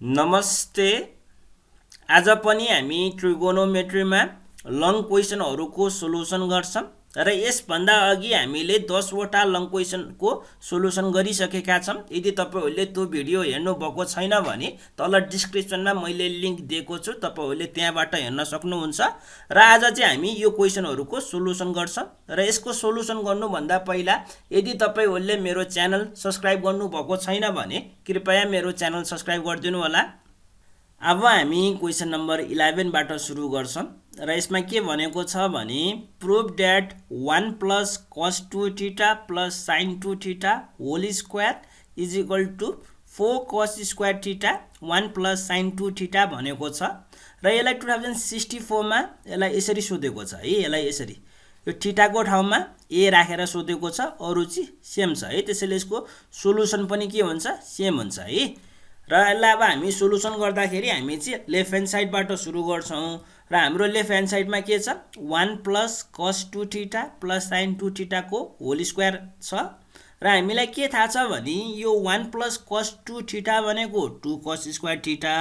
नमस्ते। आज पनि हामी ट्रिगोनोमेट्रीमा लङ क्वेसनहरूको सोलुसन गर्छौँ र यसभन्दा अघि हामीले 10वटा लङ क्वेसनको सोलुसन गरिसकेका छौँ। यदि तपाईहरूले त्यो भिडियो हेर्नुभएको छैन भने तल डिस्क्रिप्सनमा मैले लिङ्क दिएको छु, तपाईहरूले त्यहाँबाट हेर्न सक्नुहुन्छ। र आज चाहिँ हामी यो क्वेसनहरूको सोलुसन गर्छौँ र यसको सोलुसन गर्नुभन्दा पहिला यदि तपाईहरूले मेरो च्यानल सब्सक्राइब गर्नुभएको छैन भने कृपया मेरो च्यानल सब्सक्राइब गरिदिनु होला। अब हामी क्वेसन नम्बर 11 बाट सुरु गर्छौँ र यसमा के भनेको छ भने prove that 1 plus cos 2 theta plus sin 2 theta whole square is equal to 4 cos square theta 1 plus sin 2 theta भनेको छ र यसलाई 2064 मा यसलाई यसरी सोधेको छ है। यसलाई यसरी यो थीटाको ठाउँमा ए राखेर सोधेको छ, अरु चाहिँ सेम छ है। त्यसैले यसको सोलुसन पनि के हुन्छ, सेम हुन्छ है। र यसलाई अब हामी सोलुसन गर्दाखेरि हामी चाहिँ लेफ्ट ह्यान्ड साइडबाट सुरु गर्छौँ र हाम्रो लेफ्ट ह्यान्ड साइडमा के छ 1 plus cos 2 theta plus sin 2 थीटाको होल स्क्वायर छ र हामीलाई के थाहा छ भने यो 1 प्लस cos 2 थीटा भनेको 2 cos स्क्वायर थीटा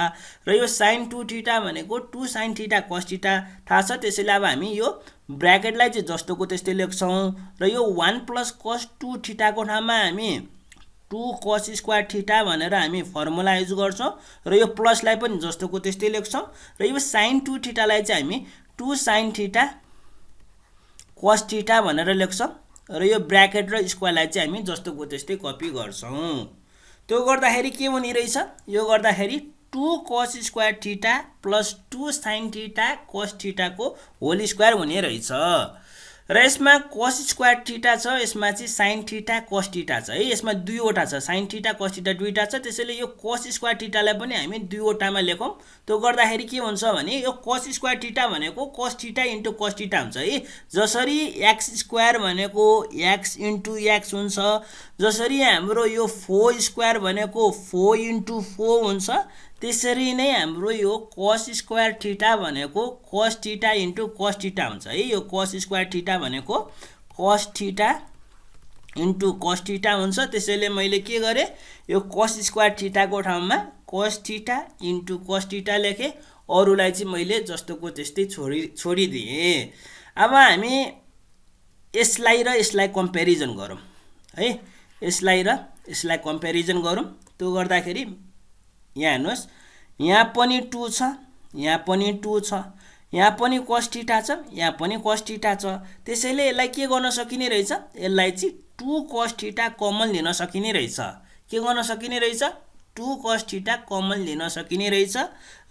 र यो sin 2 थीटा भनेको 2 sin थीटा cos थीटा थाहा छ। त्यसैले अब हामी यो ब्र्याकेटलाई चाहिँ जस्तोको त्यस्तै लेख्छौँ र यो 1 प्लस cos 2 थीटाको ठाउँमा हामी 2 cos स्क्वायर थीटा भनेर हामी फर्मुला युज गर्छौँ र यो प्लसलाई पनि जस्तोको त्यस्तै लेख्छौँ र यो sin 2 थीटालाई चाहिँ हामी 2 sin थीटा cos थीटा भनेर लेख्छौँ र यो ब्र्याकेट र स्क्वायरलाई चाहिँ हामी जस्तोको त्यस्तै कपी गर्छौँ। त्यो गर्दाखेरि के हुने रहेछ, यो गर्दाखेरि 2 cos square theta plus 2 sin theta cos थीटाको होल स्क्वायर हुने रहेछ र यसमा cos स्क्वायर थीटा छ, यसमा चाहिँ sin थीटा cos थीटा छ है। यसमा दुईवटा छ, sin थीटा cos थीटा दुईटा छ, त्यसैले यो cos स्क्वायर थीटालाई पनि हामी दुईवटामा लेखौँ। त्यो गर्दाखेरि के हुन्छ भने यो cos स्क्वायर थीटा भनेको cos theta into cos theta हुन्छ है। जसरी x स्क्वायर भनेको x इन्टु x हुन्छ, जसरी हाम्रो यो 4 स्क्वायर भनेको 4 इन्टु 4 हुन्छ, त्यसरी नै हाम्रो यो cos स्क्वायर थीटा भनेको cos theta into cos theta हुन्छ है। यो cos स्क्वायर थीटा भनेको cos theta into cos theta हुन्छ। त्यसैले मैले के गरेँ, यो cos स्क्वायर थीटाको ठाउँमा cos theta into cos theta लेखेँ, अरूलाई चाहिँ मैले जस्तोको त्यस्तै छोडिदिएँ। अब हामी यसलाई र यसलाई कम्पेरिजन गरौँ है, यसलाई र यसलाई कम्पेरिजन गरौँ। त्यो गर्दाखेरि यहाँ हेर्नुहोस्, यहाँ पनि 2 छ, यहाँ पनि 2 छ, यहाँ पनि cos थीटा छ, यहाँ पनि cos थीटा छ। त्यसैले यसलाई के गर्न सकिने रहेछ, यसलाई चाहिँ 2 cos थीटा कमन लिन सकिने रहेछ। के गर्न सकिने रहेछ, 2 cos थीटा कमन लिन सकिने रहेछ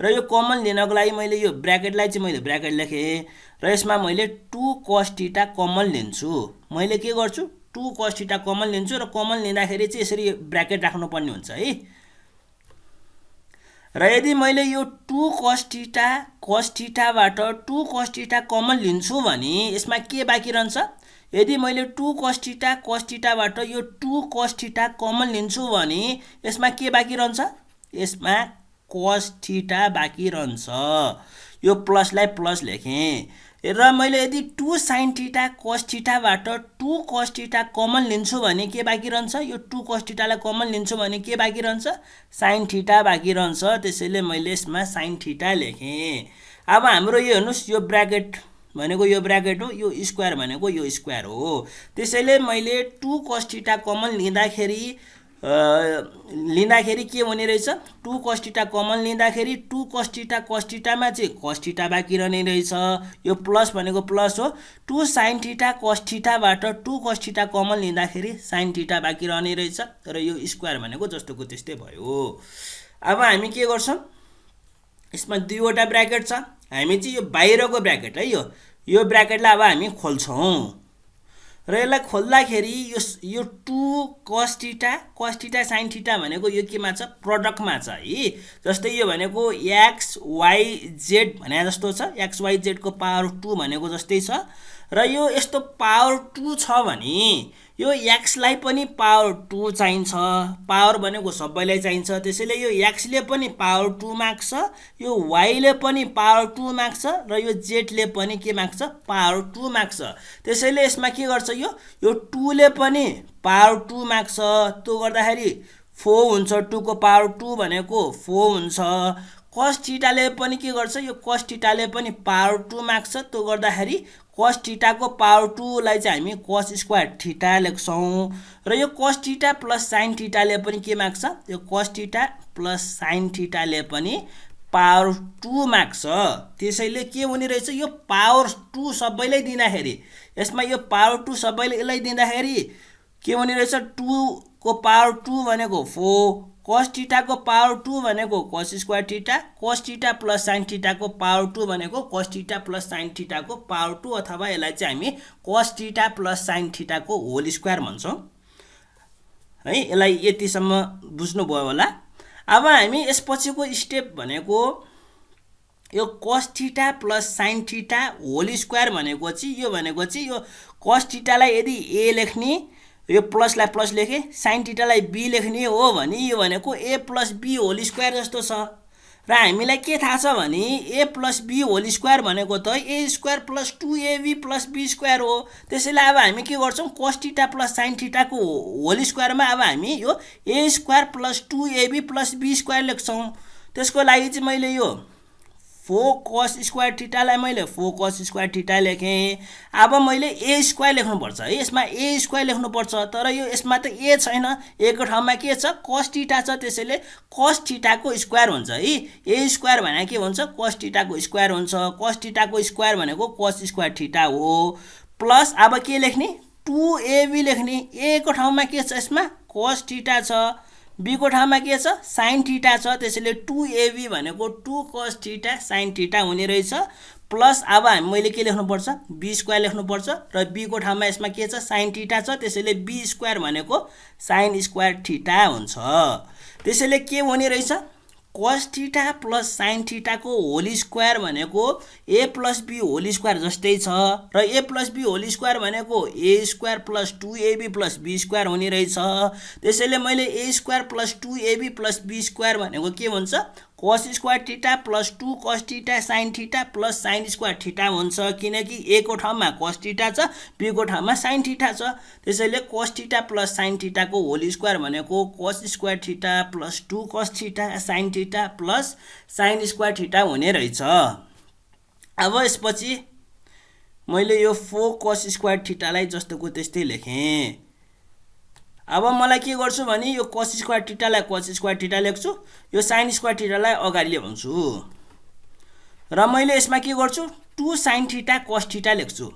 र यो कमन लिनको लागि मैले यो ब्र्याकेटलाई चाहिँ मैले ब्र्याकेट लेखेँ र यसमा मैले 2 cos थीटा कमन लिन्छु। मैले के गर्छु, 2 cos थीटा कमन लिन्छु र कमन लिँदाखेरि चाहिँ यसरी ब्र्याकेट राख्नुपर्ने हुन्छ है। र यदि मैले यो 2 cos थीटा cos थीटाबाट 2 cos थीटा कमन लिन्छु भने यसमा के बाँकी रहन्छ, यदि मैले 2 cos थीटा cos थीटाबाट यो 2 cos थीटा कमन लिन्छु भने यसमा के बाँकी रहन्छ, यसमा cos थीटा बाँकी रहन्छ। यो प्लसलाई प्लस लेखेँ र मैले यदि 2 sin थीटा cos थीटाबाट 2 cos थीटा कमन लिन्छु भने के बाँकी रहन्छ, यो 2 cos थीटालाई कमन लिन्छु भने के बाँकी रहन्छ, sin थीटा बाँकी रहन्छ। त्यसैले मैले यसमा sin थीटा लेखेँ। अब हाम्रो यो हेर्नुहोस्, यो ब्र्याकेट भनेको यो ब्र्याकेट हो, यो स्क्वायर भनेको यो स्क्वायर हो। त्यसैले मैले 2 cos थीटा कमन लिँदाखेरि के हुने रहेछ, 2 cos थीटा कमन लिँदाखेरि 2 cos थीटा cos थीटामा चाहिँ cos थीटा बाँकी रहने रहेछ। यो प्लस भनेको प्लस हो, 2 sin थीटा cos थीटाबाट 2 cos थीटा कमन लिँदाखेरि sin थीटा बाँकी रहने रहेछ र यो स्क्वायर भनेको जस्तोको त्यस्तै भयो। अब हामी के गर्छौँ, यसमा दुईवटा ब्र्याकेट छ, हामी चाहिँ यो बाहिरको ब्र्याकेट है, यो ब्र्याकेटलाई अब हामी खोल्छौँ र यसलाई खोल्दाखेरि यो 2 cos थीटा sin थीटा भनेको यो केमा छ, प्रोडक्टमा छ है। जस्तै यो भनेको x y z भने जस्तो छ, x y z को पावर 2 भनेको जस्तै छ र यो यस्तो पावर 2 छ भने यो x लाई पनि पावर 2 चाहिन्छ, पावर भनेको सबैलाई चाहिन्छ। त्यसैले यो x ले पनि पावर 2 माग्छ, यो y ले पनि पावर 2 माग्छ र यो z ले पनि के माग्छ, पावर 2 माग्छ। त्यसैले यसमा के गर्छ, यो 2 ले पनि पावर 2 माग्छ। त्यो गर्दाखेरि 4 हुन्छ, 2 को पावर 2 भनेको 4 हुन्छ। cos थीटाले पनि के गर्छ, यो cos थीटाले पनि पावर 2 माग्छ। त्यो गर्दाखेरि cos थीटाको पावर 2 लाई चाहिँ हामी cos स्क्वायर थीटा लेख्छौं र यो cos थीटा प्लस sin थीटाले पनि के माग्छ, यो cos थीटा प्लस sin थीटाले पनि पावर 2 माग्छ। त्यसैले के हुने रहेछ, यो पावर 2 सबैलाई दिँदाखेरि, यसमा यो पावर 2 सबैलाई दिँदाखेरि के हुने रहेछ, 2 को पावर 2 भनेको 4, cos थीटाको पावर 2 भनेको cos square theta, cos theta plus sin थीटाको पावर 2 भनेको cos थीटा प्लस sin थीटाको पावर 2, अथवा यसलाई चाहिँ हामी cos थीटा प्लस sin थीटाको होल स्क्वायर भन्छौं है। यसलाई यतिसम्म बुझ्नुभयो होला। अब हामी यसपछिको स्टेप भनेको यो cos theta plus sin theta whole square भनेको चाहिँ यो भनेको चाहिँ यो cos थीटालाई यदि a लेख्ने, यो प्लसलाई प्लस लेखे, sin थीटालाई b लेख्ने हो भने यो भनेको a plus b whole square जस्तो छ। र हामीलाई के थाहा छ भने a plus b whole square भनेको त a square plus 2ab plus b square हो। त्यसैले अब हामी के गर्छौं, cos थीटा प्लस sin थीटाको होल स्क्वायरमा अब हामी यो a square plus 2ab plus b square लेख्छौं। त्यसको लागि चाहिँ मैले यो 4 cos स्क्वायर थीटालाई मैले 4 cos स्क्वायर थीटा लेखेँ। अब मैले a स्क्वायर लेख्नुपर्छ है, यसमा a स्क्वायर लेख्नुपर्छ, तर यो यसमा त a छैन, a को ठाउँमा के छ, cos थीटा छ। त्यसैले cos थीटाको स्क्वायर हुन्छ है। a स्क्वायर भने के हुन्छ, cos थीटाको स्क्वायर हुन्छ। cos थीटाको स्क्वायर भनेको cos स्क्वायर थीटा हो। प्लस अब के लेख्ने, 2ab लेख्ने। a को ठाउँमा के छ, यसमा cos थीटा छ, b को ठाउँमा के छ, sin थीटा छ। त्यसैले 2ab भनेको 2 cos थीटा sin थीटा हुने रहेछ। प्लस अब मैले के लेख्नुपर्छ, b स्क्वायर लेख्नुपर्छ र b को ठाउँमा यसमा के छ, sin थीटा छ। त्यसैले b स्क्वायर भनेको sin स्क्वायर थीटा हुन्छ। त्यसैले के हुने रहेछ, cos थीटा प्लस sin थीटाको होल स्क्वायर भनेको a plus b whole square जस्तै छ र a plus b whole square भनेको a square plus 2ab plus b square हुने रहेछ। त्यसैले मैले a square plus 2ab plus b square भनेको के हुन्छ, cos square theta plus 2 cos theta sin theta plus sin square theta हुन्छ, किनकि a को ठाउँमा cos थीटा छ, b को ठाउँमा sin थीटा छ। त्यसैले cos थीटा प्लस sin थीटाको होल स्क्वायर भनेको cos square theta plus 2 cos theta sin theta plus sin square theta हुने रहेछ। अब यसपछि मैले यो 4 cos स्क्वायर थीटालाई जस्तोको त्यस्तै लेखेँ। अब मलाई के गर्छु भने यो cos स्क्वायर थीटालाई cos स्क्वायर थीटा लेख्छु, यो sin स्क्वायर थीटालाई अगाडि ल्याउँछु र मैले यसमा के गर्छु, 2 sin थीटा cos थीटा लेख्छु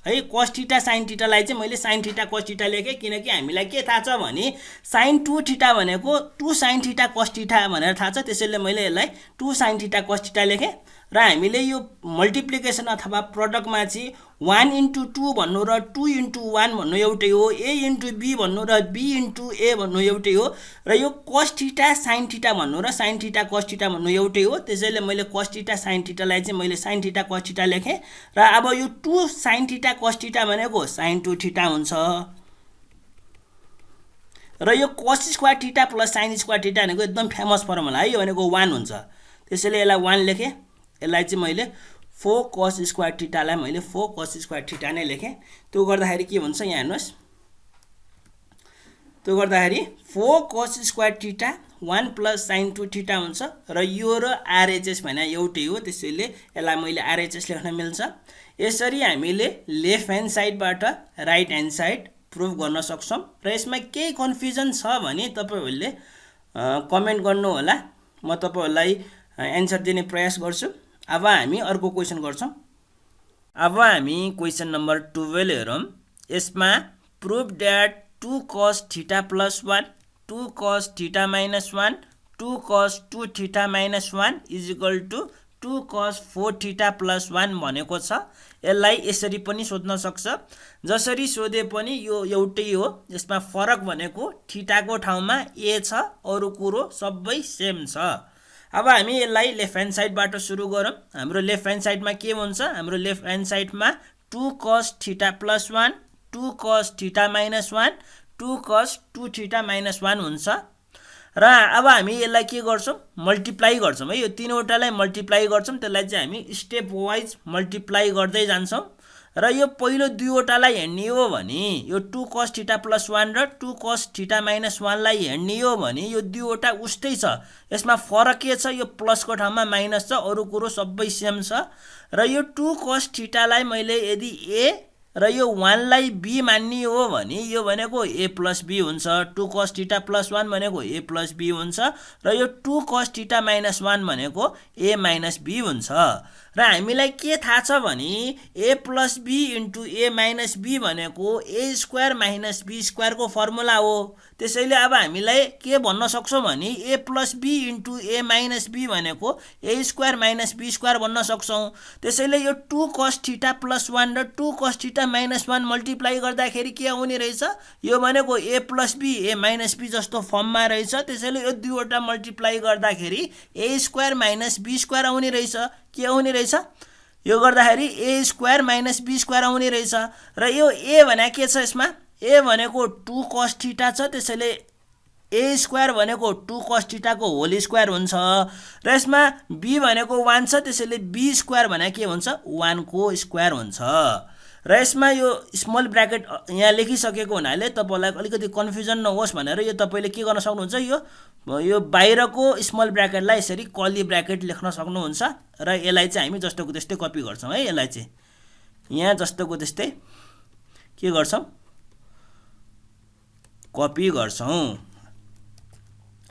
है। cos थीटा sin थीटालाई चाहिँ मैले sin थीटा cos थीटा लेखेँ, किनकि हामीलाई के थाहा छ भने sin 2 थीटा भनेको 2 sin थीटा cos थीटा भनेर थाहा छ। त्यसैले मैले यसलाई 2 sin थीटा cos थीटा लेखेँ र हामीले यो मल्टिप्लिकेसन अथवा प्रोडक्टमा चाहिँ 1 into 2 भन्नु र 2 into 1 भन्नु एउटै हो, a into b भन्नु र b into a भन्नु एउटै हो र यो cos थीटा sin थीटा भन्नु र sin थीटा cos थीटा भन्नु एउटै हो। त्यसैले मैले cos थीटा sin थीटालाई चाहिँ मैले sin थीटा cos थीटा लेखेँ र अब यो 2 sin थीटा cos थीटा भनेको sin 2 थीटा हुन्छ र यो cos square theta plus sin square theta भनेको एकदम फेमस फर्मुला है, यो भनेको 1 हुन्छ। त्यसैले यसलाई 1 लेखेँ। यसलाई चाहिँ मैले 4 cos स्क्वायर थीटालाई मैले 4 cos स्क्वायर थीटा नै लेखेँ। त्यो गर्दाखेरि के हुन्छ, यहाँ हेर्नुहोस्, त्यो गर्दाखेरि 4 cos square theta 1 plus sin 2 theta हुन्छ र यो र RHS भने एउटै हो। त्यसैले यसलाई मैले RHS लेख्न मिल्छ। यसरी हामीले लेफ्ट ह्यान्ड साइडबाट राइट ह्यान्ड साइड प्रुभ गर्न सक्छौं र यसमा केही कन्फ्युजन छ भने तपाईहरुले कमेन्ट गर्नु होला, म तपाईहरुलाई एन्सर दिने प्रयास गर्छु। अब हामी अर्को क्वेशन गर्छौं। अब हामी क्वेशन नम्बर 12 हेरौं। यसमा prove that 2 cos theta plus 1 2 cos theta minus 1 2 cos 2 theta minus 1 is equal to 2 cos 4 theta plus 1 भनेको छ। यसलाई यसरी पनि सोध्न सक्छ, जसरी सोधे पनि यो एउटै हो। यसमा फरक भनेको थीटाको ठाउँमा a छ, अरु कुरो सबै सेम छ। अब हामी यसलाई लेफ्ट ह्यान्ड साइडबाट सुरु गरौँ। हाम्रो लेफ्ट ह्यान्ड साइडमा के हुन्छ, हाम्रो लेफ्ट ह्यान्ड साइडमा 2 cos theta plus 1 2 cos theta minus 1 2 cos 2 theta minus 1 हुन्छ र अब हामी यसलाई के गर्छौं, मल्टिप्लाई गर्छौं है। यो तीनवटालाई मल्टिप्लाई गर्छौं, त्यसलाई चाहिँ हामी स्टेप वाइज मल्टिप्लाई गर्दै जान्छौं र यो पहिलो दुईवटालाई हेर्ने हो भने यो 2 cos थीटा प्लस 1 र 2 cos थीटा माइनस 1 लाई हेर्ने हो भने यो दुईवटा उस्तै छ। यसमा फरक के छ, यो प्लसको ठाउँमा माइनस छ, अरु कुरो सबै सेम छ। र यो 2 cos थीटालाई मैले यदि a र यो 1 लाई b मान्ने हो भने यो भनेको a प्लस b हुन्छ। 2 cos थीटा प्लस 1 भनेको a प्लस b हुन्छ र यो 2 cos थीटा माइनस 1 भनेको a माइनस b हुन्छ। र हामीलाई के थाहा छ भने a plus b into a minus b भनेको a square minus b square को फर्मुला हो। त्यसैले अब हामीलाई के भन्न सक्छौं भने a plus b into a minus b भनेको a square minus b square भन्न सक्छौं। त्यसैले यो 2 cos थीटा प्लस 1 र 2 cos थीटा माइनस 1 मल्टिप्लाई गर्दाखेरि के आउने रहेछ, यो भनेको a plus b a minus b जस्तो फर्ममा रहेछ। त्यसैले यो दुईवटा मल्टिप्लाई गर्दाखेरि a square minus b square आउने रहेछ। के आउने रहेछ, यो गर्दाखेरि a square minus b square आउने रहेछ। र यो a भने के छ, यसमा a भनेको 2 cos थीटा छ। त्यसैले a स्क्वायर भनेको 2 cos थीटा को होल स्क्वायर हुन्छ। र यसमा b भनेको 1 छ। त्यसैले b स्क्वायर भने के हुन्छ, 1 को स्क्वायर हुन्छ। र यसमा यो स्मल ब्र्याकेट यहाँ लेखिसकेको हुनाले तपाईलाई अलिकति कन्फ्युजन नहोस् भनेर यो तपाईले के गर्न सक्नुहुन्छ, यो बाहिरको स्मल ब्र्याकेटलाई यसरी कर्ली ब्र्याकेट लेख्न सक्नुहुन्छ। र यसलाई चाहिँ हामी जस्तोको त्यस्तै कपी गर्छौं है। यसलाई चाहिँ यहाँ जस्तोको त्यस्तै के गर्छौं, कपी गर्छौं।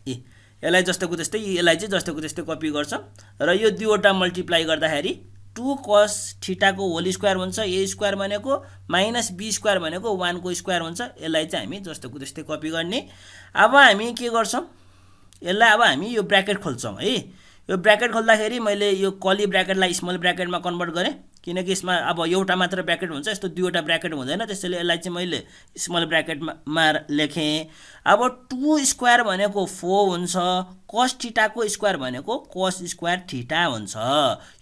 यसलाई जस्तोको त्यस्तै, यसलाई चाहिँ जस्तोको त्यस्तै कपी गर्छौं। र यो दुईवटा मल्टिप्लाई गर्दाखेरि 2 cos थीटा को होल स्क्वायर हुन्छ। a स्क्वायर भनेको माइनस b स्क्वायर भनेको 1 को स्क्वायर हुन्छ। यसलाई चाहिँ हामी जस्तोको त्यस्तै कपी गर्ने। अब हामी के गर्छौं, यसलाई अब हामी यो ब्र्याकेट खोल्छौं है। यो ब्र्याकेट खोल्दाखेरि मैले यो कर्ली ब्र्याकेटलाई स्मल ब्र्याकेटमा कन्भर्ट गरे, किनकि यसमा अब एउटा मात्र ब्र्याकेट हुन्छ, यस्तो दुईवटा ब्र्याकेट हुँदैन। त्यसैले यसलाई चाहिँ मैले स्मल ब्र्याकेटमा लेखे। अब 2 स्क्वायर भनेको 4 हुन्छ, cos थीटा को स्क्वायर भनेको cos स्क्वायर थीटा हुन्छ।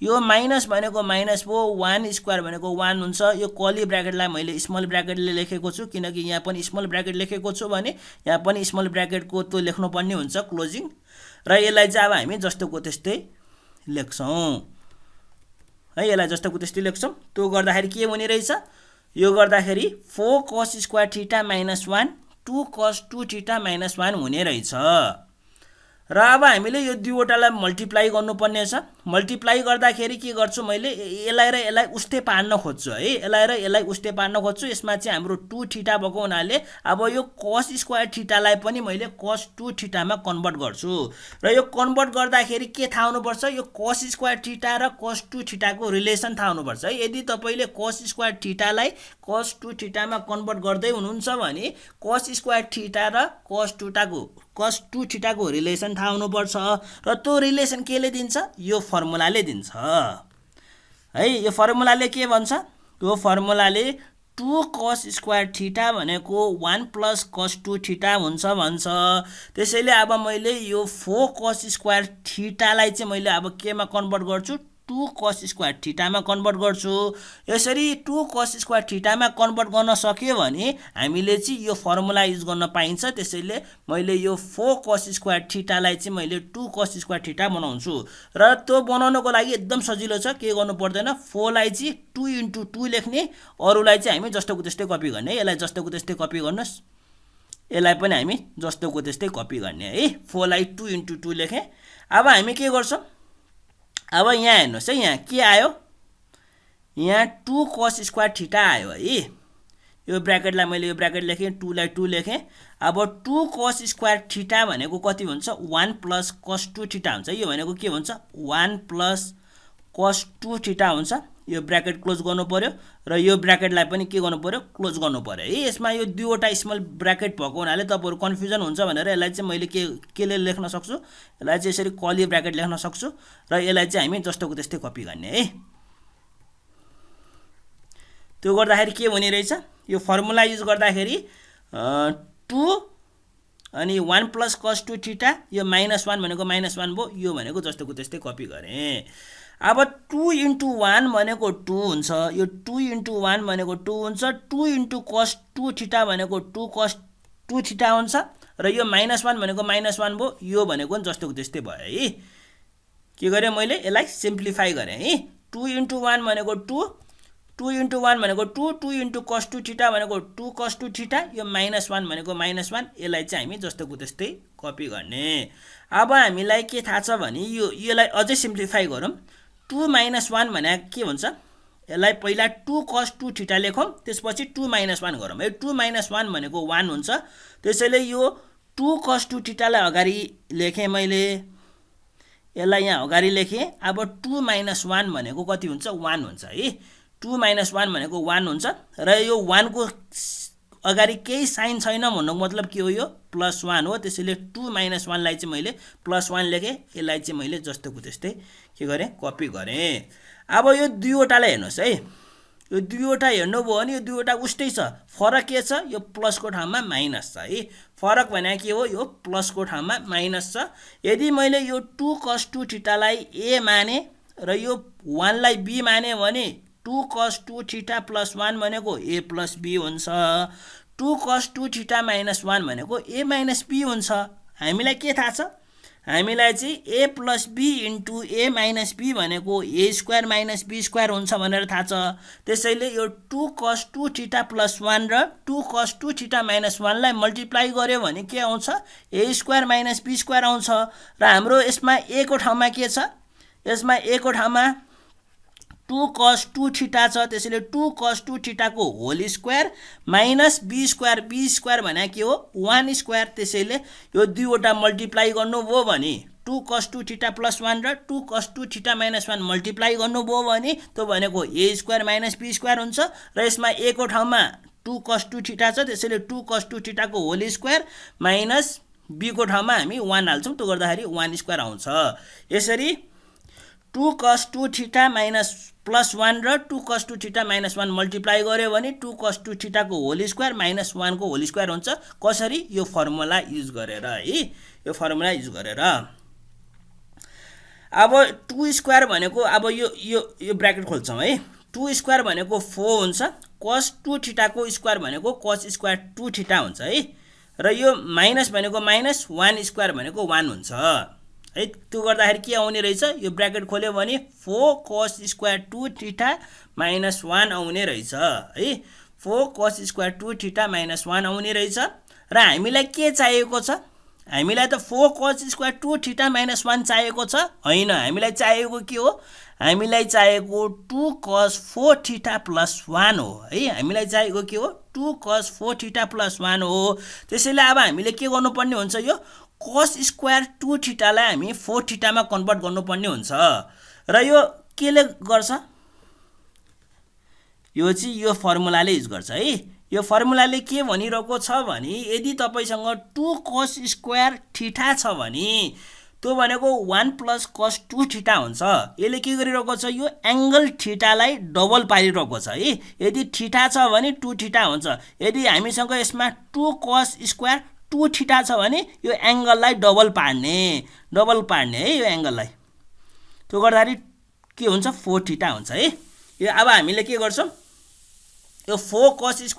यो माइनस भनेको माइनस हो, 1 स्क्वायर भनेको 1 हुन्छ। यो कर्ली ब्र्याकेटलाई मैले स्मल ब्र्याकेटले लेखेको छु, किनकि यहाँ पनि स्मल ब्र्याकेट लेखेको छु भने यहाँ पनि स्मल ब्र्याकेटको त्यो लेख्नु पर्ने हुन्छ क्लोजिङ। र यसलाई चाहिँ अब हामी जस्तोको त्यस्तै लेख्छौं है। यसलाई जस्तोको त्यस्तै लेख्छौं। त्यो गर्दाखेरि के हुने रहेछ, यो गर्दाखेरि 4 cos square theta minus 1 2 cos 2 theta minus 1 हुने रहेछ। र अब हामीले यो दुईवटालाई मल्टिप्लाई गर्नुपर्ने छ। मल्टिप्लाई गर्दाखेरि के गर्छु, मैले यसलाई र यसलाई उस्तै पार्न खोज्छु है। यसलाई र यसलाई उस्तै पार्न खोज्छु। यसमा चाहिँ हाम्रो 2 थीटा भएको हुनाले अब यो cos स्क्वायर थीटालाई पनि मैले cos 2 थीटामा कन्भर्ट गर्छु। र यो कन्भर्ट गर्दाखेरि के थाहा हुनुपर्छ, यो cos स्क्वायर थीटा र cos 2 थीटाको रिलेसन थाहा हुनुपर्छ है। यदि तपाईले cos स्क्वायर थीटालाई cos 2 थीटामा कन्भर्ट गर्दै हुनुहुन्छ भने cos स्क्वायर थीटा र cos 2 थीटाको रिलेसन थाहा हुनुपर्छ। र त्यो रिलेसन केले दिन्छ, यो फर्मुलाले दिन्छ है। यो फर्मुलाले के भन्छ, यो फर्मुलाले 2 cos स्क्वायर थीटा भनेको 1 प्लस cos 2 थीटा हुन्छ भन्छ। त्यसैले अब मैले यो 4 cos स्क्वायर थीटालाई चाहिँ मैले अब केमा कन्भर्ट गर्छु, 2 cos स्क्वायर थीटामा कन्भर्ट गर्छु। यसरी 2 cos स्क्वायर थीटामा कन्भर्ट गर्न सक्यो भने हामीले चाहिँ यो फर्मुला युज गर्न पाइन्छ। त्यसैले मैले यो 4 cos स्क्वायर थीटालाई चाहिँ मैले 2 cos स्क्वायर थीटा बनाउँछु। र त्यो बनाउनको लागि एकदम सजिलो छ, के गर्नु पर्दैन, 4 लाई चाहिँ 2 इन्टु 2 लेख्ने, अरुलाई चाहिँ हामी जस्तोको त्यस्तै कपी गर्ने। यसलाई जस्तोको त्यस्तै कपी गर्नुस्, यसलाई पनि हामी जस्तोको त्यस्तै कपी गर्ने है। 4 लाई 2 इन्टु 2 लेखे। अब हामी के गर्छौं, अब यहाँ हेर्नुस् है, यहाँ के आयो, यहाँ 2 cos स्क्वायर थीटा आयो है। यो ब्र्याकेटलाई मैले यो ब्र्याकेट लेखेँ, 2 लाई 2 लेखेँ। अब 2 cos स्क्वायर थीटा भनेको कति हुन्छ, 1 प्लस cos 2 थीटा हुन्छ। यो भनेको के हुन्छ, 1 प्लस cos 2 थीटा हुन्छ। यो ब्र्याकेट क्लोज गर्नु पर्यो र यो ब्र्याकेटलाई पनि के गर्नु पर्यो, क्लोज गर्नु पर्यो है। यसमा यो दुईवटा स्मल ब्र्याकेट भएको हुनाले तपाईहरु कन्फ्युजन हुन्छ भनेर यसलाई चाहिँ मैले केले लेख्न सक्छु, यसलाई चाहिँ यसरी कर्ली ब्र्याकेट लेख्न सक्छु। र यसलाई चाहिँ हामी जस्तोको त्यस्तै कपी गर्ने है। त्यो गर्दाखेरि के हुने रहेछ, यो फर्मुला युज गर्दाखेरि 2 अनि 1 प्लस cos 2 थीटा, यो -1 भनेको -1 भयो, यो भनेको जस्तोको त्यस्तै कपी गरे। अब 2 इन्टु 1 भनेको 2 हुन्छ, यो 2 इन्टु 1 भनेको 2 हुन्छ। 2 इन्टु cos 2 थीटा भनेको 2 cos 2 थीटा हुन्छ। र यो -1 भनेको -1 भयो, यो भनेको जस्तोको त्यस्तै भयो है। के गरे मैले, यसलाई सिम्प्लिफाई गरे है। 2 इन्टु 1 भनेको 2, 2 into 1 भनेको 2, 2 into cos 2 थीटा भनेको 2 cos 2 थीटा, यो -1 भनेको -1, यसलाई चाहिँ हामी जस्तोको त्यस्तै कपी गर्ने। अब हामीलाई के थाहा छ भने यसलाई अझै सिम्प्लिफाई गरौँ। 2 - 1 भने के हुन्छ, यसलाई पहिला 2 cos 2 थीटा लेखौँ, त्यसपछि 2 - 1 गरौँ है। 2 - 1 भनेको 1 हुन्छ, त्यसैले यो 2 cos 2 थीटालाई अगाडि लेखेँ मैले, यसलाई यहाँ अगाडि लेखेँ। अब 2 - 1 भनेको कति हुन्छ, 1 हुन्छ है। 2 - 1 भनेको 1 हुन्छ र यो 1 को अगाडि केही साइन छैन भन्नुको मतलब के हो, यो +1 हो। त्यसैले 2 - 1 लाई चाहिँ मैले +1 लेखेँ, यसलाई चाहिँ मैले जस्तोको त्यस्तै के गरेँ, कपी गरेँ। अब यो दुईवटालाई हेर्नुहोस् है, यो दुईवटा हेर्नुभयो भने यो दुईवटा उस्तै छ, फरक के छ, यो प्लसको ठाउँमा माइनस छ है। फरक भने के हो, यो प्लसको ठाउँमा माइनस छ। यदि मैले यो 2 cos 2 थीटालाई ए माने र यो 1 लाई बी माने भने 2 cos 2 थीटा + 1 भनेको a + b हुन्छ। 2 cos 2 थीटा - 1 भनेको a - b हुन्छ। हामीलाई के थाहा छ, हामीलाई चाहिँ a + b * a - b भनेको a² - b² हुन्छ भनेर थाहा छ। त्यसैले यो 2 cos 2 थीटा + 1 र 2 cos 2 थीटा - 1 लाई मल्टिप्लाई गर्यो भने के आउँछ, a² - b² आउँछ। र हाम्रो यसमा a को ठाउँमा के छ, यसमा a को ठाउँमा 2 cos 2 थीटा छ, त्यसैले 2 cos 2 थीटाको होल स्क्वायर माइनस b² भने के हो, 1²। त्यसैले यो दुईवटा मल्टिप्लाई गर्नुभयो भने 2 cos 2 थीटा + 1 र 2 cos 2 थीटा - 1 मल्टिप्लाई गर्नुभयो भने त्यो भनेको a² - b² हुन्छ। र यसमा a को ठाउँमा 2 cos 2 थीटा छ, त्यसैले 2 cos 2 थीटाको होल स्क्वायर माइनस b को ठाउँमा हामी 1 हाल्छौँ, त्यो गर्दाखेरि 1² आउँछ। यसरी 2 cos 2 थीटा +1 र 2 cos 2 थीटा - 1 मल्टिप्लाई गर्यो भने 2 cos 2 थीटाको होल स्क्वायर माइनस 1 को होल स्क्वायर हुन्छ। कसरी, यो फर्मुला युज गरेर है, यो फर्मुला युज गरेर। अब 2² भनेको, अब यो ब्र्याकेट खोल्छौँ है। 2² भनेको 4 हुन्छ, cos 2 थीटाको स्क्वायर भनेको cos² 2 थीटा हुन्छ है। र यो माइनस भनेको -1² भनेको 1 हुन्छ है। त्यो गर्दाखेरि के आउने रहेछ, यो ब्र्याकेट खोल्यो भने 4 cos² 2 थीटा - 1 आउने रहेछ है। 4 cos² 2 थीटा - 1 आउने रहेछ। र हामीलाई के चाहिएको छ, हामीलाई त 4 cos² 2 थीटा - 1 चाहिएको छ, होइन। हामीलाई चाहिएको के हो, हामीलाई चाहिएको 2 cos 4 थीटा + 1 हो है। हामीलाई चाहिएको के हो, 2 cos 4 थीटा + 1 हो। त्यसैले अब हामीले के गर्नुपर्ने हुन्छ, यो cos² 2 थीटालाई हामी 4 थीटामा कन्भर्ट गर्नुपर्ने हुन्छ। र यो केले गर्छ, यो चाहिँ यो फर्मुलाले युज गर्छ है। यो फर्मुलाले के भनिरहेको छ भने, यदि तपाईसँग 2 cos² थीटा छ भने त्यो भनेको 1 + cos 2 थीटा हुन्छ। यसले के गरिरहेको छ, यो एंगल थीटालाई डबल पारिरहेको छ है। यदि थीटा छ भने 2 थीटा हुन्छ। यदि हामीसँग यसमा 2 cos² 2 थीटा छ भने यो एंगललाई डबल पार्ने है, यो एंगललाई। त्यो गर्दाखेरि के हुन्छ, 4 थीटा हुन्छ है। यो अब हामीले के गर्छौं, यो 4 cos²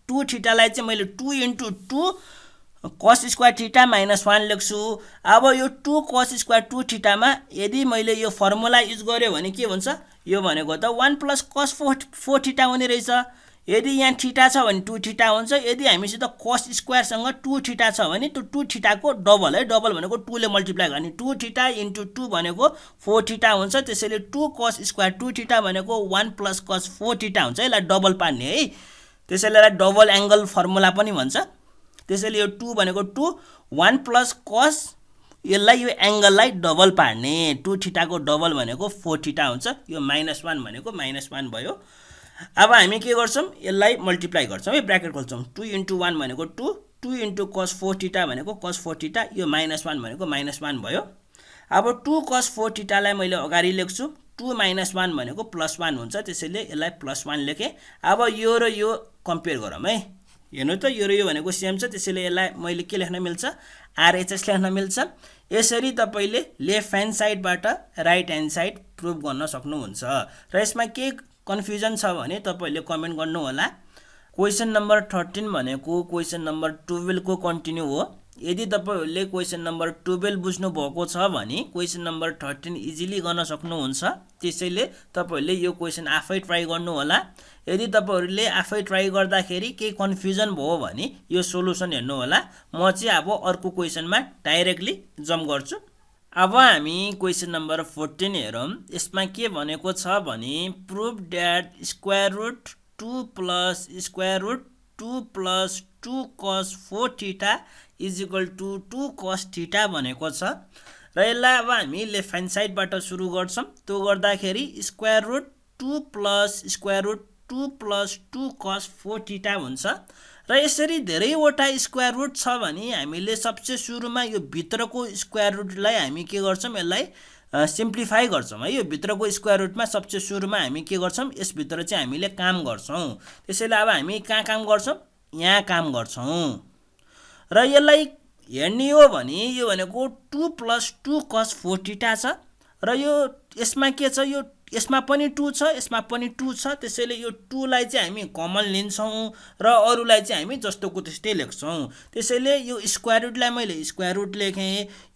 2 थीटालाई चाहिँ मैले 2 * 2 cos² थीटा - 1 लेख्छु। अब यो 2 cos² 2 थीटामा यदि मैले यो फर्मुला युज गर्यो भने के हुन्छ, यो भनेको त 1 + cos 4 थीटा हुने रहेछ। यदि यहाँ थीटा छ भने 2 थीटा हुन्छ। यदि हामीसित cos² सँग 2 थीटा छ भने त्यो 2 थीटाको डबल है। डबल भनेको 2 ले मल्टिप्लाई गर्ने, 2 थीटा * 2 भनेको 4 थीटा हुन्छ। त्यसैले 2 cos² 2 थीटा भनेको 1 + cos 4 थीटा हुन्छ। यसलाई डबल पार्ने है, त्यसैले यसलाई डबल एंगल फर्मुला पनि भन्छ। त्यसैले यो 2 भनेको 2, 1 + cos, यसलाई यो एंगललाई डबल पार्ने, 2 थीटाको डबल भनेको 4 थीटा हुन्छ। यो -1 भनेको -1 भयो। अब हामी के गर्छौं, यसलाई मल्टिप्लाई गर्छौं है, ब्र्याकेट खोल्छौं। 2 * 1 भनेको 2, 2 * cos 4 थीटा भनेको cos 4 थीटा, यो -1 भनेको -1 भयो। अब 2 cos 4 थीटालाई मैले अगाडि लेख्छु, 2 - 1 भनेको +1 हुन्छ। त्यसैले यसलाई +1 लेखेँ। अब यो र यो कम्पेयर गरौँ है। हेर्नु त, यो र यो भनेको सेम छ। त्यसैले यसलाई मैले के लेख्न मिल्छ, RHS लेख्न मिल्छ। यसरी तपाईले लेफ्ट ह्यान्ड साइडबाट राइट ह्यान्ड साइड प्रुभ गर्न सक्नुहुन्छ। र यसमा के कन्फ्युजन छ भने तपाईले कमेन्ट गर्नु होला। क्वेशन नम्बर 13 भनेको क्वेशन नम्बर 12 को कन्टिन्यू हो। यदि तपाईहरुले क्वेशन नम्बर 12 बुझ्नु भएको छ भने क्वेशन नम्बर 13 इजिली गर्न सक्नुहुन्छ। त्यसैले तपाईहरुले यो क्वेशन आफै ट्राई गर्नु होला। यदि तपाईहरुले आफै ट्राई गर्दाखेरि केही कन्फ्युजन भयो भने यो सोलुसन हेर्नु होला। म चाहिँ अब अर्को क्वेशनमा डाइरेक्टली जम्प गर्छु। अब हामी क्वेशन नम्बर 14 हेरौं। यसमा के भनेको छ भने prove that square root 2 plus square root 2 plus 2 cos 4 theta is equal to 2 cos theta भनेको छ। र यसलाई अब हामी लेफ्ट ह्यान्ड साइडबाट सुरु गर्छौं। त्यो गर्दाखेरि square root 2 plus square root 2 plus 2 cos 4 theta हुन्छ। र यसरी धेरैवटा स्क्वायर रुट छ भने हामीले सबसे सुरुमा यो भित्रको स्क्वायर रुटलाई हामी के गर्छौं, यसलाई सिम्प्लिफाई गर्छौं है। यो भित्रको स्क्वायर रुटमा सबसे सुरुमा हामी के गर्छौं, यस भित्र चाहिँ हामीले काम गर्छौं। त्यसैले अब हामी कहाँ काम गर्छौं, यहाँ काम गर्छौं। र यसलाई हेर्ने हो भने यो भनेको 2 प्लस 2 cos 4 थीटा छ। र यो यसमा के छ, यो यसमा पनि 2 छ, यसमा पनि 2 छ। त्यसैले यो 2 लाई चाहिँ हामी कमन लिन्छौं र अरुलाई चाहिँ हामी जस्तोको त्यस्तै लेख्छौं। त्यसैले यो स्क्वायर रुटलाई मैले स्क्वायर रुट लेखे,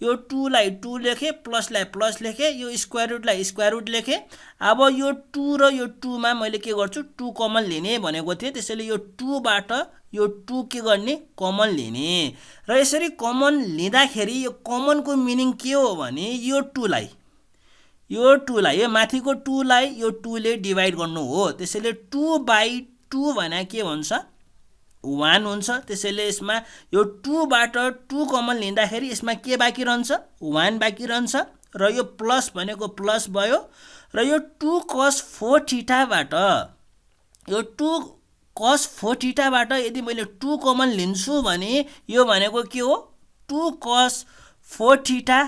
यो 2 लाई 2 लेखे, प्लस लाई प्लस लेखे, यो स्क्वायर रुटलाई स्क्वायर रुट लेखे। अब यो 2 र यो 2 मा मैले के गर्छु, 2 कमन लिने भनेको थिए। त्यसैले यो 2 बाट यो 2 के गर्ने, कमन लिने। र यसरी कमन लिँदाखेरि यो कमनको मिनिङ के हो भने यो 2 लाई यो माथिको 2 लाई यो 2 ले डिवाइड गर्नु हो। त्यसैले 2/2 भने के हुन्छ, 1 हुन्छ। त्यसैले यसमा यो 2 बाट 2 कमन लिँदाखेरि यसमा के बाँकी रहन्छ, 1 बाँकी रहन्छ। र यो प्लस भनेको प्लस भयो। र यो 2 cos 4 थीटा बाट यो 2 cos 4 थीटा बाट यदि मैले 2 कमन लिन्छु भने यो भनेको के हो, 2 cos 4 थीटा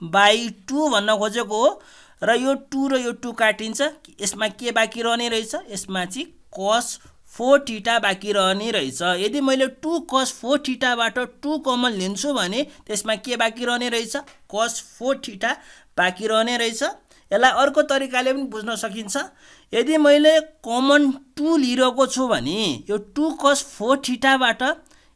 बाइ 2 भन्न खोजेको हो। र यो 2 र यो 2 काटिन्छ। यसमा के बाँकी रहने रहेछ, यसमा चाहिँ cos 4 थीटा बाँकी रहने रहेछ। यदि मैले 2 cos 4 थीटा बाट 2 कमन लिन्छु भने त्यसमा के बाँकी रहने रहेछ, cos 4 थीटा बाँकी रहने रहेछ। यसलाई अर्को तरिकाले पनि बुझ्न सकिन्छ। यदि मैले कमन 2 लिइरहेको छु भने यो 2 cos 4 थीटा बाट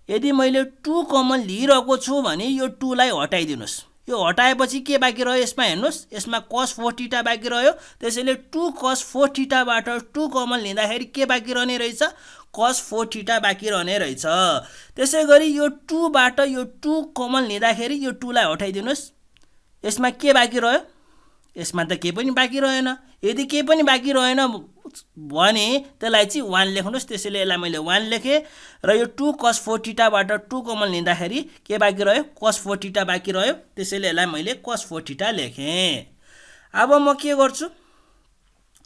यदि मैले 2 कमन लिइरहेको छु भने यो 2 लाई हटाइदिनुस्। यो हटाएपछि के बाँकी रह्यो, यसमा हेर्नुस्, यसमा cos 4 थीटा बाँकी रह्यो। त्यसैले 2 cos 4 थीटा बाट 2 कमन लिँदाखेरि के बाँकी रहने रहेछ, cos 4 थीटा बाँकी रहने रहेछ। त्यसैगरी यो 2 बाट यो 2 कमन लिँदाखेरि यो 2 लाई हटाइदिनुस्। यसमा के बाँकी रह्यो, यसमा त केही पनि बाँकी रहेन। यदि केही पनि बाँकी रहेन भने त्यसलाई चाहिँ 1 लेख्नुस्। त्यसैले यसलाई मैले 1 लेखे। र यो 2 cos 4 थीटा बाट 2 कमन लिँदाखेरि के बाँकी रह्यो, cos 4 थीटा बाँकी रह्यो। त्यसैले यसलाई मैले cos 4 थीटा लेखेँ। अब म के गर्छु,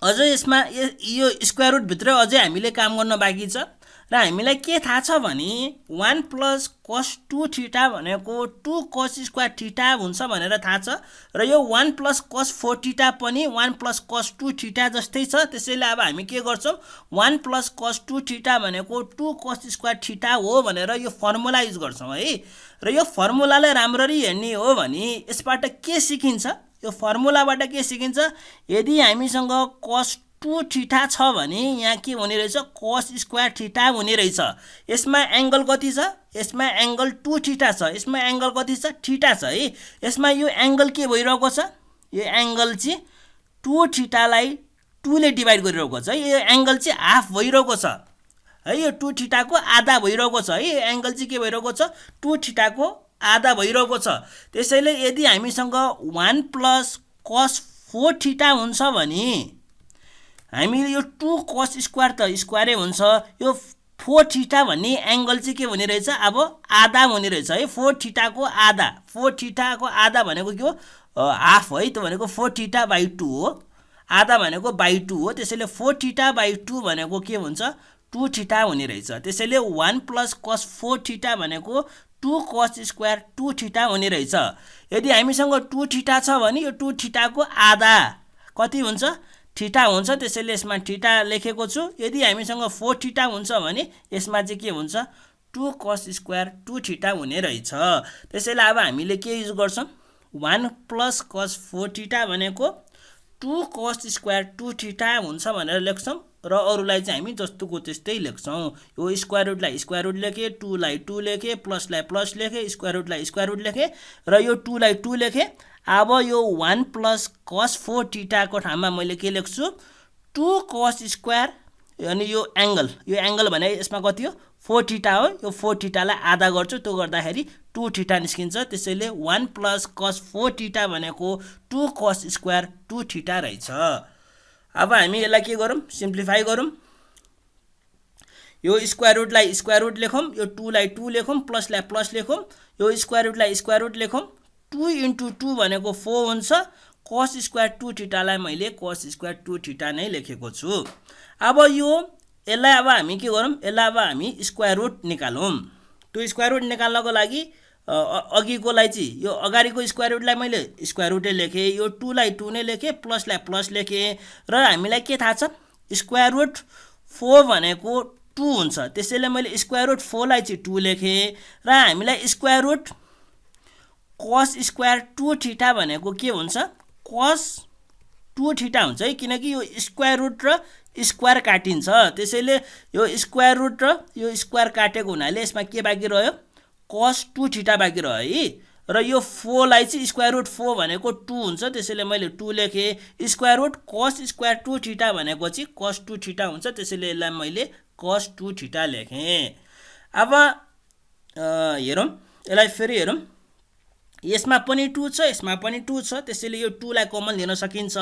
अझै यसमा यो स्क्वायर रुट भित्र अझै हामीले काम गर्न बाँकी छ। र हामीलाई के थाहा छ भने 1 प्लस cos 2 थीटा भनेको 2 cos स्क्वायर थीटा हुन्छ भनेर थाहा छ। र यो 1 प्लस cos 4 थीटा पनि 1 प्लस cos 2 थीटा जस्तै छ। त्यसैले अब हामी के गर्छौं, 1 प्लस cos 2 थीटा भनेको 2 cos स्क्वायर थीटा हो भनेर यो फर्मुला युज गर्छौं है। र यो फर्मुलालाई राम्ररी हेर्ने हो भने यसबाट के सिकिन्छ, यो फर्मुलाबाट के सिकिन्छ, यदि हामीसँग cos 2 थीटा छ भने यहाँ के हुने रहेछ, cos स्क्वायर थीटा हुने रहेछ। यसमा एंगल कति छ, यसमा एंगल 2 थीटा छ। यसमा एंगल कति छ, थीटा छ है। यसमा यो एंगल के भइरहेको छ, यो एंगल चाहिँ 2 थीटालाई 2 ले डिवाइड गरिरहेको छ। यो एंगल चाहिँ हाफ भइरहेको छ है। यो 2 थीटाको आधा भइरहेको छ है। यो एंगल चाहिँ के भइरहेको छ, 2 थीटाको आधा भइरहेको छ। त्यसैले यदि हामीसँग 1 प्लस cos 4 थीटा हुन्छ भने हामीले यो 2 cos स्क्वायर त स्क्वायरै हुन्छ। यो 4 थीटा भन्ने एंगल चाहिँ के हुने रहेछ, अब आधा हुने रहेछ है। 4 थीटाको आधा, 4 थीटाको आधा भनेको के हो, हाफ है। त भनेको 4 थीटा बाइ 2 हो। आधा भनेको बाइ 2 हो। त्यसैले 4 थीटा बाइ 2 भनेको के हुन्छ, 2 थीटा हुने रहेछ। त्यसैले 1 प्लस cos 4 थीटा भनेको 2 cos स्क्वायर 2 थीटा हुने रहेछ। यदि हामीसँग 2 थीटा छ भने यो 2 थीटाको आधा कति हुन्छ, थीटा हुन्छ। त्यसैले यसमा थीटा लेखेको छु। यदि हामीसँग 4 थीटा हुन्छ भने यसमा चाहिँ के हुन्छ, 2 cos स्क्वायर 2 थीटा हुने रहेछ। त्यसैले अब हामीले के युज गर्छौं, 1 प्लस cos 4 थीटा भनेको 2 cos स्क्वायर 2 थीटा हुन्छ भनेर लेख्छौं। र अरूलाई चाहिँ हामी जस्तोको त्यस्तै लेख्छौँ। यो स्क्वायर रुटलाई स्क्वायर रुट लेखेँ, 2 लाई 2 लेखेँ, प्लसलाई प्लस लेखेँ, स्क्वायर रुटलाई स्क्वायर रुट लेखेँ र यो 2 लाई 2 लेखेँ। अब यो 1 प्लस cos 4 थीटाको ठाउँमा मैले के लेख्छु 2 cos स्क्वायर, अनि यो एंगल भने यसमा कति हो 4 थीटा हो। यो 4 थीटालाई आधा गर्छु, त्यो गर्दाखेरि 2 थीटा निस्किन्छ। त्यसैले 1 प्लस cos 4 थीटा भनेको 2 cos स्क्वायर 2 थीटा रहेछ। अब हामी यसलाई के गरौँ सिम्प्लिफाई गरौँ। यो स्क्वायर रुटलाई स्क्वायर रुट लेखौँ, यो 2 लाई 2 लेखौँ, प्लसलाई प्लस लेखौँ, यो स्क्वायर रुटलाई स्क्वायर रुट लेखौँ। 2 into 2 भनेको 4 हुन्छ। cos स्क्वायर 2 थीटालाई मैले cos स्क्वायर 2 थीटा नै लेखेको छु। अब यसलाई अब हामी के गरौँ, यसलाई अब हामी स्क्वायर रुट निकालौँ। त्यो स्क्वायर रुट निकाल्नको लागि अघिकोलाई चाहिँ यो अगाडिको स्क्वायर रुटलाई मैले स्क्वायर रुटै लेखेँ, यो 2 लाई 2 नै लेखेँ, प्लसलाई प्लस लेखेँ र हामीलाई के थाहा छ स्क्वायर रुट 4 भनेको 2 हुन्छ। त्यसैले मैले स्क्वायर रुट 4 लाई चाहिँ 2 लेखेँ र हामीलाई square root cos square 2 theta भनेको के हुन्छ cos 2 थीटा हुन्छ है, किनकि यो स्क्वायर रुट र स्क्वायर काटिन्छ। त्यसैले यो स्क्वायर रुट र यो स्क्वायर काटेको हुनाले यसमा के बाँकी रह्यो cos 2 थीटा बाँकी रह्यो है। र यो 4 लाई चाहिँ स्क्वायर रुट 4 भनेको 2 हुन्छ। त्यसैले मैले 2 लेखेँ। Square root cos square 2 theta भनेको चाहिँ cos 2 थीटा हुन्छ। त्यसैले यसलाई मैले cos 2 थीटा लेखेँ। अब हेरौँ, यसलाई फेरि हेरौँ। यसमा पनि 2 छ, यसमा पनि 2 छ। त्यसैले यो 2 लाई कमन लिन सकिन्छ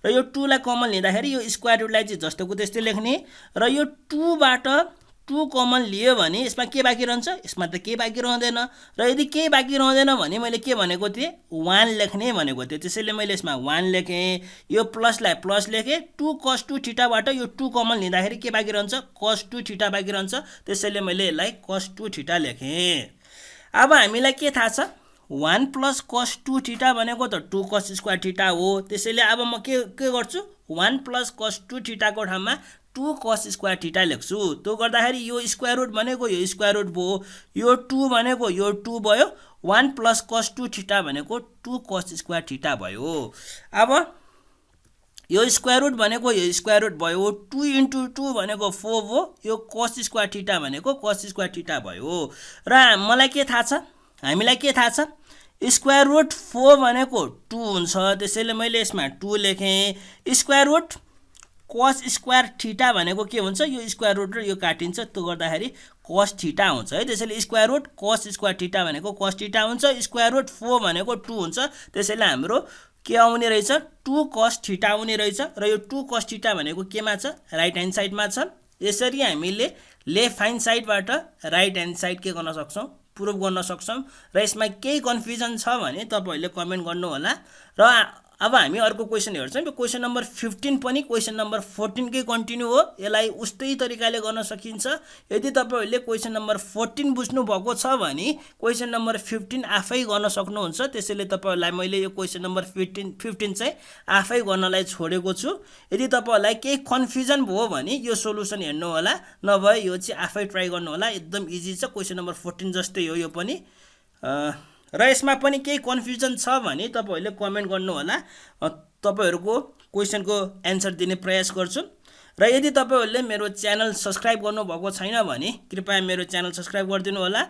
र यो 2 लाई कमन लिँदाखेरि यो स्क्वायर रुटलाई चाहिँ जस्तोको त्यस्तै लेख्ने र यो 2 बाट 2 कमन लियो भने यसमा के बाँकी रहन्छ, यसमा त केही बाँकी रहँदैन। र यदि केही बाँकी रहँदैन भने मैले के भनेको थिएँ 1 लेख्ने भनेको थिएँ। त्यसैले मैले यसमा 1 लेखेँ। यो प्लसलाई प्लस लेखेँ। 2 cos 2 थीटाबाट यो 2 कमन लिँदाखेरि के बाँकी रहन्छ cos 2 थीटा बाँकी रहन्छ। त्यसैले मैले यसलाई cos 2 थीटा लेखेँ। अब हामीलाई के थाहा छ 1 प्लस cos 2 थीटा भनेको त 2 cos स्क्वायर थीटा हो। त्यसैले अब म के गर्छु 1 प्लस cos 2 थीटाको ठाउँमा 2 cos स्क्वायर थीटा लेख्छु। त्यो गर्दाखेरि यो स्क्वायर रुट भनेको यो स्क्वायर रुट भयो, यो 2 भनेको यो 2 भयो। 1 प्लस cos 2 थीटा भनेको 2 cos स्क्वायर थीटा भयो। अब यो स्क्वायर रुट भनेको यो स्क्वायर रुट भयो, 2 into 2 भनेको 4 भयो, यो cos स्क्वायर थीटा भनेको cos स्क्वायर थीटा भयो। र मलाई के थाहा छ, हामीलाई के थाहा छ स्क्वायर रुट 4 भनेको 2 हुन्छ। त्यसैले मैले यसमा 2 लेखेँ। Square root cos square theta भनेको के हुन्छ यो स्क्वायर रुट र यो काटिन्छ, त्यो गर्दाखेरि cos थीटा हुन्छ है। त्यसैले square root cos square theta भनेको cos थीटा हुन्छ। स्क्वायर रुट 4 भनेको 2 हुन्छ। त्यसैले हाम्रो के आउने रहेछ 2 cos थीटा आउने रहेछ। र यो 2 cos थीटा भनेको केमा छ राइट ह्यान्ड साइडमा छ। यसरी हामीले लेफ्ट ह्यान्ड साइडबाट राइट ह्यान्ड साइड के गर्न सक्छौँ प्रुभ गर्न सक्छौँ। र यसमा केही कन्फ्युजन छ भने तपाईहरुले कमेन्ट गर्नु होला। र अब हामी अर्को क्वेशन हेर्छौँ। यो क्वेशन नम्बर 15 पनि क्वेशन नम्बर 14 कै कन्टिन्यू हो। यसलाई उस्तै तरिकाले गर्न सकिन्छ। यदि तपाईहरुले क्वेशन नम्बर 14 बुझ्नु भएको छ भने क्वेशन नम्बर 15 आफै गर्न सक्नुहुन्छ। त्यसैले तपाईहरुलाई मैले यो क्वेशन नम्बर 15 चाहिँ आफै गर्नलाई छोडेको छु। यदि तपाईहरुलाई केही कन्फ्युजन भयो भने यो सोलुसन हेर्नु होला, नभए यो चाहिँ आफै ट्राई गर्नु होला। एकदम इजी छ, क्वेशन नम्बर 14 जस्तै हो यो पनि। र यसमा पनि केही कन्फ्युजन छ भने तपाईहरुले कमेन्ट गर्नु होला, तपाईहरुको क्वेशनको एन्सर दिने प्रयास गर्छु। र यदि तपाईहरुले मेरो च्यानल सब्स्क्राइब गर्नु भएको छैन भने कृपया मेरो च्यानल सब्स्क्राइब गरिदिनु होला।